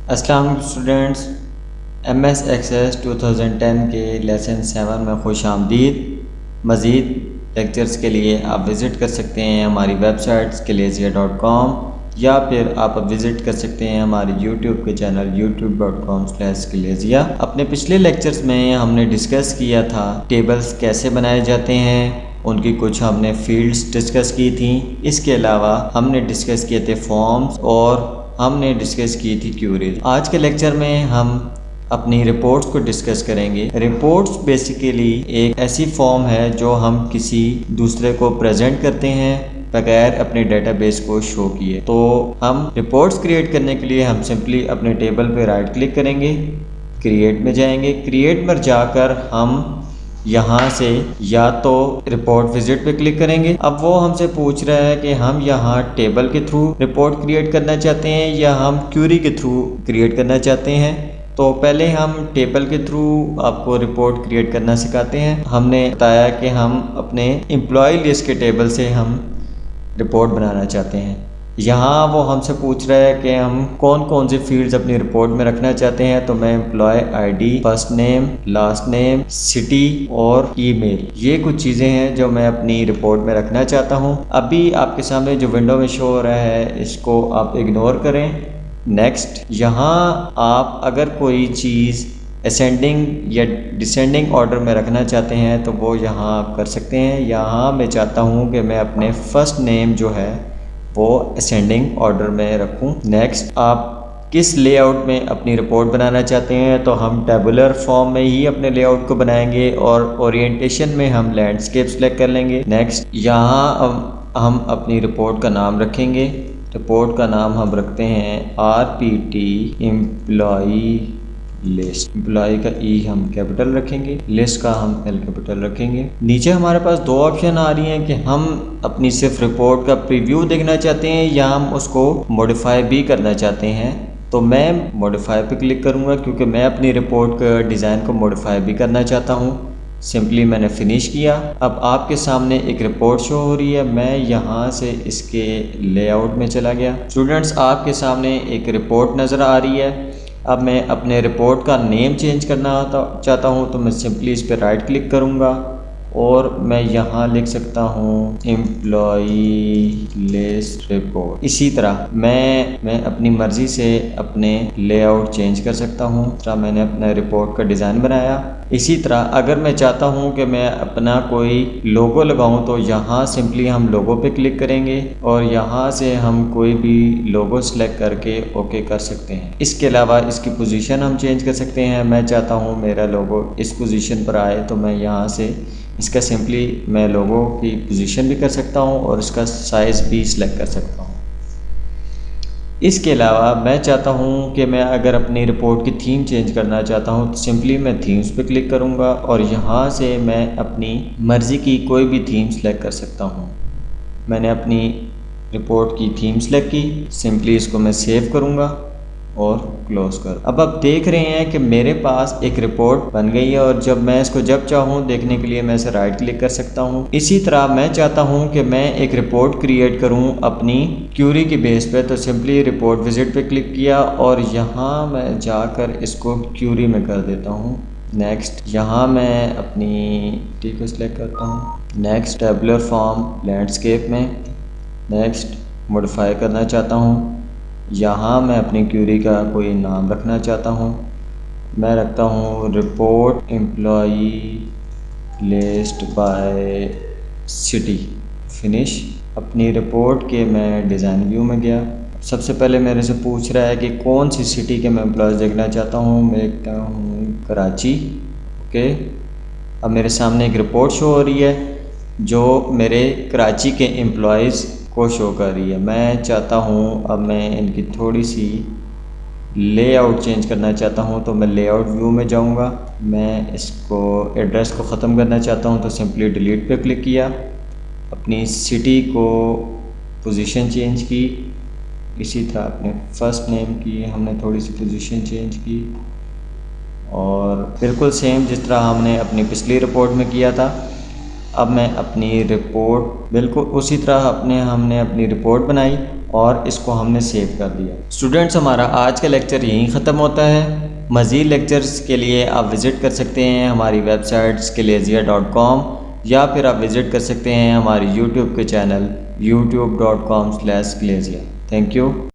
अस्सलाम वालेकुम students, MS access 2010 के लेसन 7 में खुश आमदीद। मज़ीद लेक्चर्स के लिए आप विज़िट कर सकते हैं हमारी वेबसाइट skillazia.com या फिर आप विज़िट कर सकते हैं हमारे YouTube के चैनल youtube.com/skillazia। अपने पिछले लेक्चर्स में हमने डिस्कस किया था टेबल्स कैसे बनाए जाते हैं, उनकी कुछ हमने फील्ड्स डिस्कस की थी। इसके अलावा हमने डिस्कस किए थे फॉर्म्स और हमने डिस्कस की थी क्यूरीज। आज के लेक्चर में हम अपनी रिपोर्ट्स को डिस्कस करेंगे। रिपोर्ट्स बेसिकली एक ऐसी फॉर्म है जो हम किसी दूसरे को प्रेजेंट करते हैं बगैर अपने डेटाबेस को शो किए। तो हम रिपोर्ट्स क्रिएट करने के लिए हम सिंपली अपने टेबल पे राइट क्लिक करेंगे, क्रिएट में जाएंगे। क्रिएट में जाकर हम यहाँ से या तो रिपोर्ट विजिट पे क्लिक करेंगे। अब वो हमसे पूछ रहा है कि हम यहाँ टेबल के थ्रू रिपोर्ट क्रिएट करना चाहते हैं या हम क्यूरी के थ्रू क्रिएट करना चाहते हैं। तो पहले हम टेबल के थ्रू आपको रिपोर्ट क्रिएट करना सिखाते हैं। हमने बताया कि हम अपने एम्प्लॉय लिस्ट के टेबल से हम रिपोर्ट बनाना चाहते हैं। यहाँ वो हमसे पूछ रहा है कि हम कौन कौन से फील्ड्स अपनी रिपोर्ट में रखना चाहते हैं। तो मैं employee ID, first name, last name, city और ईमेल, ये कुछ चीज़ें हैं जो मैं अपनी रिपोर्ट में रखना चाहता हूँ। अभी आपके सामने जो विंडो में शो हो रहा है इसको आप इग्नोर करें। नेक्स्ट, यहाँ आप अगर कोई चीज़ असेंडिंग या डिसेंडिंग ऑर्डर में रखना चाहते हैं तो वो यहाँ आप कर सकते हैं। यहाँ मैं चाहता हूँ कि मैं अपने फर्स्ट नेम जो है वो असेंडिंग ऑर्डर में रखूं। नेक्स्ट, आप किस लेआउट में अपनी रिपोर्ट बनाना चाहते हैं तो हम टेबुलर फॉर्म में ही अपने लेआउट को बनाएंगे और ओरिएंटेशन में हम लैंडस्केप सेलेक्ट कर लेंगे। नेक्स्ट, यहाँ हम अपनी रिपोर्ट का नाम रखेंगे। रिपोर्ट का नाम हम रखते हैं RPT एम्प्लॉई लिस्ट। एम्प्लॉय का ई हम कैपिटल रखेंगे, लिस्ट का हम L कैपिटल रखेंगे। नीचे हमारे पास दो ऑप्शन आ रही हैं कि हम अपनी सिर्फ रिपोर्ट का प्रीव्यू देखना चाहते हैं या हम उसको मॉडिफाई भी करना चाहते हैं। तो मैं मॉडिफाई पे क्लिक करूंगा क्योंकि मैं अपनी रिपोर्ट का डिज़ाइन को मॉडिफाई भी करना चाहता हूं। सिंपली मैंने फिनिश किया। अब आपके सामने एक रिपोर्ट शो हो रही है। मैं यहाँ से इसके लेआउट में चला गया। स्टूडेंट्स, आपके सामने एक रिपोर्ट नज़र आ रही है। अब मैं अपने रिपोर्ट का नेम चेंज करना चाहता हूँ तो मैं सिंपली इस पर राइट क्लिक करूँगा और मैं यहाँ लिख सकता हूँ एम्प्लॉई लिस्ट रिपोर्ट। इसी तरह मैं अपनी मर्ज़ी से अपने लेआउट चेंज कर सकता हूँ। इस तरह मैंने अपना रिपोर्ट का डिज़ाइन बनाया। इसी तरह अगर मैं चाहता हूँ कि मैं अपना कोई लोगो लगाऊँ तो यहाँ सिंपली हम लोगो पे क्लिक करेंगे और यहाँ से हम कोई भी लोगो सेलेक्ट करके ओके कर सकते हैं। इसके अलावा इसकी पोजीशन हम चेंज कर सकते हैं। मैं चाहता हूँ मेरा लोगो इस पोजीशन पर आए तो मैं यहाँ से इसका सिंपली मैं लोगो की पोजीशन भी कर सकता हूँ और इसका साइज़ भी सिलेक्ट कर सकता हूँ। इसके अलावा मैं चाहता हूँ कि मैं अगर अपनी रिपोर्ट की थीम चेंज करना चाहता हूँ तो सिंपली मैं थीम्स पे क्लिक करूँगा और यहाँ से मैं अपनी मर्ज़ी की कोई भी थीम सेलेक्ट कर सकता हूँ। मैंने अपनी रिपोर्ट की थीम सेलेक्ट की, सिंपली इसको मैं सेव करूँगा और क्लोज कर। अब आप देख रहे हैं कि मेरे पास एक रिपोर्ट बन गई है और जब मैं इसको जब चाहूँ देखने के लिए मैं इसे राइट क्लिक कर सकता हूँ। इसी तरह मैं चाहता हूँ कि मैं एक रिपोर्ट क्रिएट करूँ अपनी क्यूरी की बेस पे तो सिंपली रिपोर्ट विजिट पे क्लिक किया और यहाँ मैं जाकर इसको क्यूरी में कर देता हूँ। नेक्स्ट, यहाँ मैं अपनी टी को सिलेक्ट करता हूँ। नेक्स्ट, टेबुलर फॉर्म लैंडस्केप में। नेक्स्ट, मॉडिफाई करना चाहता हूँ। यहाँ मैं अपनी क्यूरी का कोई नाम रखना चाहता हूँ। मैं रखता हूँ report employee list by city. Finish. अपनी रिपोर्ट के मैं डिज़ाइन व्यू में गया। सबसे पहले मेरे से पूछ रहा है कि कौन सी सिटी के मैं एम्प्लॉयज़ देखना चाहता हूँ। मैं लिखता हूँ कराची। ओके, अब मेरे सामने एक रिपोर्ट शो हो रही है जो मेरे कराची के एम्प्लॉयज़ को शो कर रही है। मैं चाहता हूँ अब मैं इनकी थोड़ी सी लेआउट चेंज करना चाहता हूँ तो मैं लेआउट व्यू में जाऊँगा। मैं इसको एड्रेस को ख़त्म करना चाहता हूँ तो सिंपली डिलीट पे क्लिक किया। अपनी सिटी को पोजीशन चेंज की। इसी तरह अपने फर्स्ट नेम की हमने थोड़ी सी पोजीशन चेंज की और बिल्कुल सेम जिस तरह हमने अपनी पिछली रिपोर्ट में किया था। अब मैं अपनी रिपोर्ट बिल्कुल उसी तरह हमने अपनी रिपोर्ट बनाई और इसको हमने सेव कर दिया। स्टूडेंट्स, हमारा आज का लेक्चर यहीं ख़त्म होता है। मज़ीद लेक्चर्स के लिए आप विज़िट कर सकते हैं हमारी वेबसाइट skillazia.com या फिर आप विज़िट कर सकते हैं हमारी यूट्यूब के चैनल youtube.com/skillazia। Thank you.